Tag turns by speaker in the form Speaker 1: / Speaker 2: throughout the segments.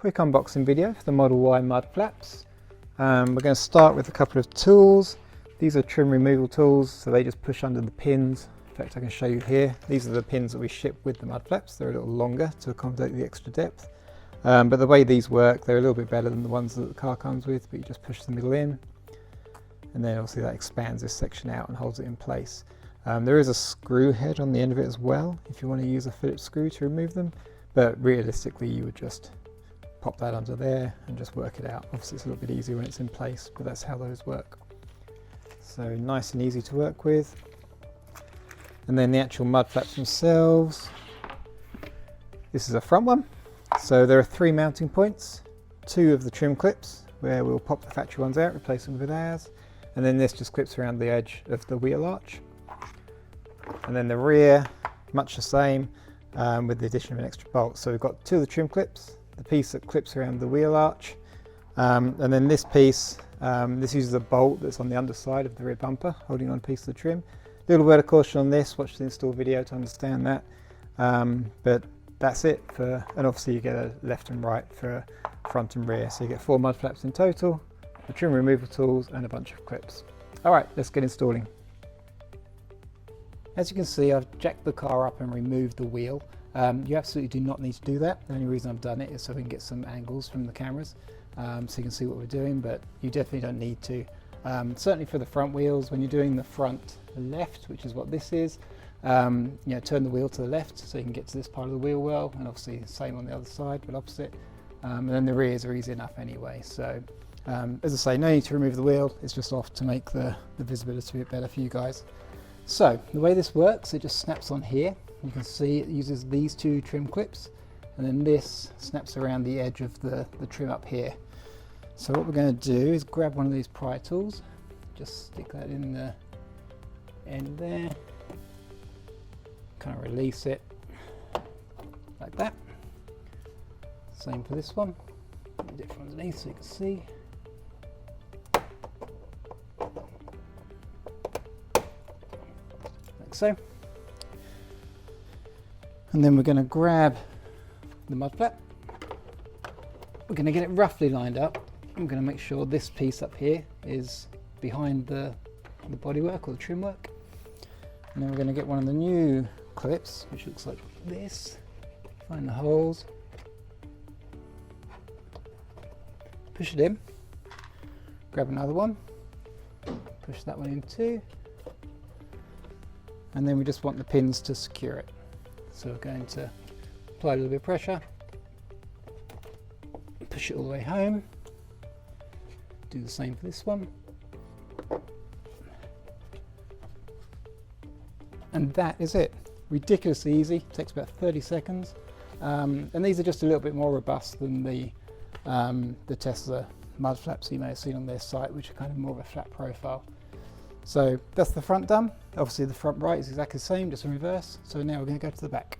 Speaker 1: Quick unboxing video for the Model Y mud flaps. We're going to start with a couple of tools. These are trim removal tools, so they just push under the pins. In fact, I can show you here. These are the pins that we ship with the mud flaps. They're a little longer to accommodate the extra depth. But the way these work, they're a little bit better than the ones that the car comes with, but you just push the middle in, and then obviously that expands this section out and holds it in place. There is a screw head on the end of it as well, if you want to use a Phillips screw to remove them, but realistically you would just pop that under there and just work it out. Obviously it's a little bit easier when it's in place, but that's how those work. So nice and easy to work with. And then the actual mud flaps themselves. This is a front one. So there are 3 mounting points, 2 of the trim clips where we'll pop the factory ones out, replace them with ours, and then this just clips around the edge of the wheel arch. And then the rear, much the same, with the addition of an extra bolt. So we've got 2 of the trim clips, the piece that clips around the wheel arch, and then this piece, this uses a bolt that's on the underside of the rear bumper, holding on a piece of the trim. Little word of caution on this, watch the install video to understand that, but that's it for, and obviously you get a left and right for front and rear, so you get 4 mud flaps in total, the trim removal tools and a bunch of clips. Alright, let's get installing. As you can see, I've jacked the car up and removed the wheel. You absolutely do not need to do that. The only reason I've done it is so we can get some angles from the cameras, so you can see what we're doing, but you definitely don't need to. Certainly for the front wheels, when you're doing the front left, which is what this is, turn the wheel to the left so you can get to this part of the wheel well, and obviously the same on the other side, but opposite. And then the rears are easy enough anyway. So as I say, no need to remove the wheel, it's just off to make the visibility a bit better for you guys. So the way this works, it just snaps on here. You can see it uses these 2 trim clips, and then this snaps around the edge of the trim up here. So what we're going to do is grab one of these pry tools, just stick that in the end there, kind of release it like that. Same for this one, dip it from underneath so you can see. Like so. And then we're going to grab the mud flap. We're going to get it roughly lined up. I'm going to make sure this piece up here is behind the bodywork or the trim work. And then we're going to get one of the new clips, which looks like this. Find the holes. Push it in. Grab another one. Push that one in too. And then we just want the pins to secure it. So we're going to apply a little bit of pressure, push it all the way home, do the same for this one, and that is it. Ridiculously easy, takes about 30 seconds, and these are just a little bit more robust than the Tesla mud flaps you may have seen on their site, which are kind of more of a flat profile. So that's the front done. Obviously the front right is exactly the same, just in reverse. So now we're going to go to the back.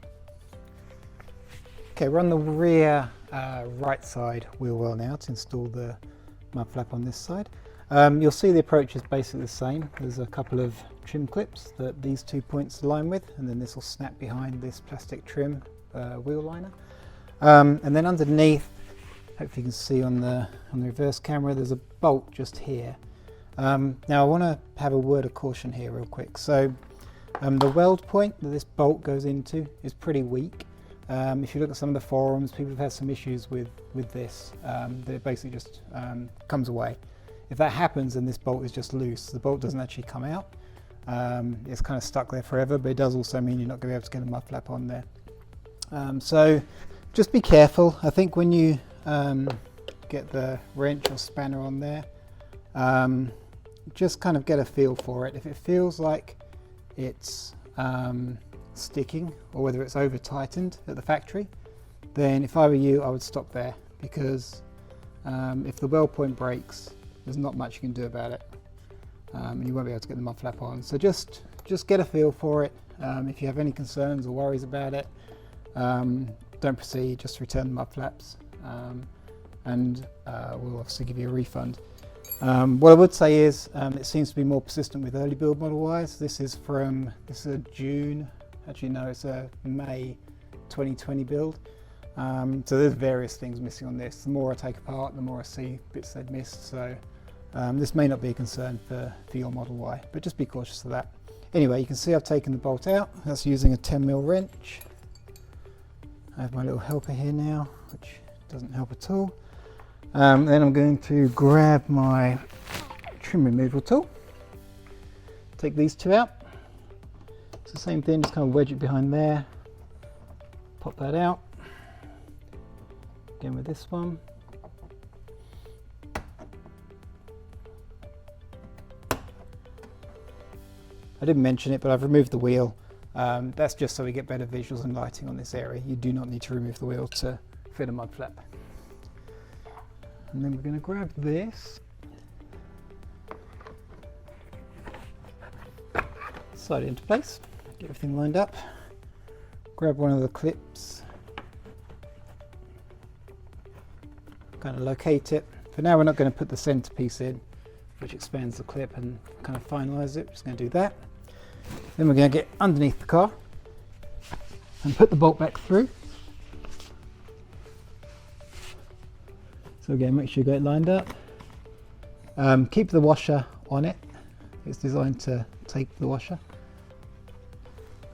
Speaker 1: Okay, we're on the rear right side wheel well now to install the mud flap on this side. You'll see the approach is basically the same. There's a couple of trim clips that these 2 points align with, and then this will snap behind this plastic trim wheel liner. And then underneath, hopefully you can see on the reverse camera, there's a bolt just here. Now I want to have a word of caution here real quick. So the weld point that this bolt goes into is pretty weak. If you look at some of the forums, people have had some issues with this, that it basically just comes away. If that happens and this bolt is just loose, the bolt doesn't actually come out. It's kind of stuck there forever, but it does also mean you're not going to be able to get a mud flap on there. So just be careful. I think when you get the wrench or spanner on there, just kind of get a feel for it. If it feels like it's sticking, or whether it's over tightened at the factory, then if I were you, I would stop there, because if the weld point breaks, there's not much you can do about it, and you won't be able to get the mud flap on. So just get a feel for it. If you have any concerns or worries about it, don't proceed, just return the mud flaps, and we'll obviously give you a refund. What I would say is it seems to be more persistent with early build Model Ys. This is a June, actually no, it's a May 2020 build. So there's various things missing on this. The more I take apart, the more I see bits they've missed. So this may not be a concern for your Model Y, but just be cautious of that. Anyway, you can see I've taken the bolt out. That's using a 10mm wrench. I have my little helper here now, which doesn't help at all. Then I'm going to grab my trim removal tool. Take these two out. It's the same thing, just kind of wedge it behind there. Pop that out. Again with this one. I didn't mention it, but I've removed the wheel. That's just so we get better visuals and lighting on this area. You do not need to remove the wheel to fit a mud flap. And then we're going to grab this, slide it into place, get everything lined up, grab one of the clips, kind of locate it. For now we're not going to put the center piece in, which expands the clip and kind of finalize it. We're just going to do that. Then we're going to get underneath the car and put the bolt back through. So again, make sure you get it lined up. Keep the washer on it. It's designed to take the washer.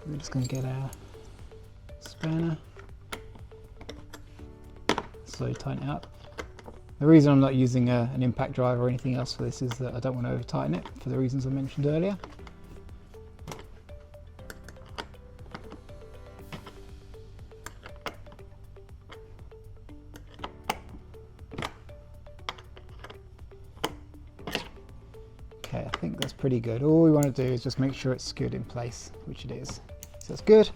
Speaker 1: We're just going to get our spanner. Slowly tighten it up. The reason I'm not using an impact drive or anything else for this is that I don't want to over tighten it for the reasons I mentioned earlier. Okay, I think that's pretty good. All we want to do is just make sure it's secured in place, which it is. So that's good.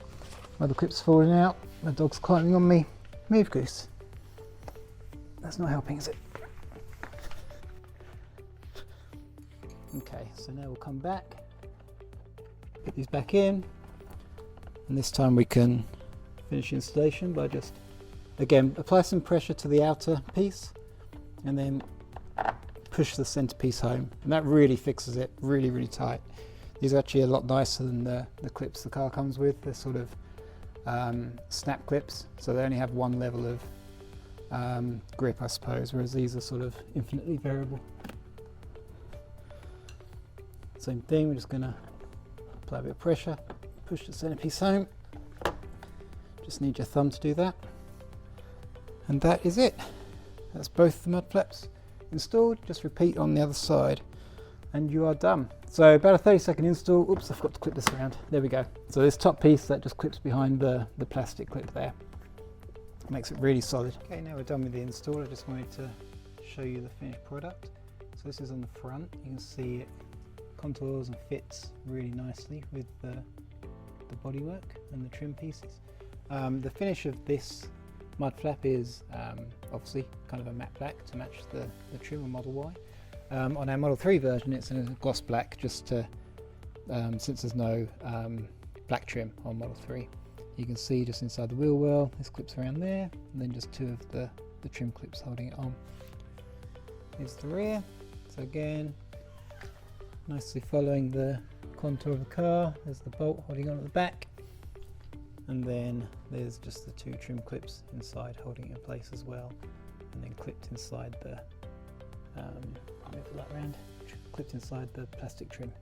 Speaker 1: My other clip's falling out. My dog's climbing on me. Move, Goose. That's not helping, is it? Okay, so now we'll come back, put these back in, and this time we can finish the installation by just, again, apply some pressure to the outer piece and then push the center piece home, and that really fixes it really, really tight. These are actually a lot nicer than the clips the car comes with. They're sort of snap clips, so they only have one level of grip, I suppose, whereas these are sort of infinitely variable. Same thing, we're just going to apply a bit of pressure, push the centerpiece home. Just need your thumb to do that. And that is it. That's both the mud flaps installed. Just repeat on the other side and you are done. So about a 30-second install. Oops, I forgot to clip this around. There we go. So this top piece that just clips behind the plastic clip there. Makes it really solid. Okay, now we're done with the install. I just wanted to show you the finished product. So this is on the front. You can see it contours and fits really nicely with the bodywork and the trim pieces. The finish of this mud flap is obviously kind of a matte black to match the trim on Model Y. On our Model 3 version it's in a gloss black, just to since there's no black trim on Model 3. You can see just inside the wheel well, this clips around there, and then just two of the trim clips holding it on. Here's the rear. So again, nicely following the contour of the car. There's the bolt holding on at the back, and then there's just the two trim clips inside holding it in place as well, and then clipped inside the move the light around, clipped inside the plastic trim.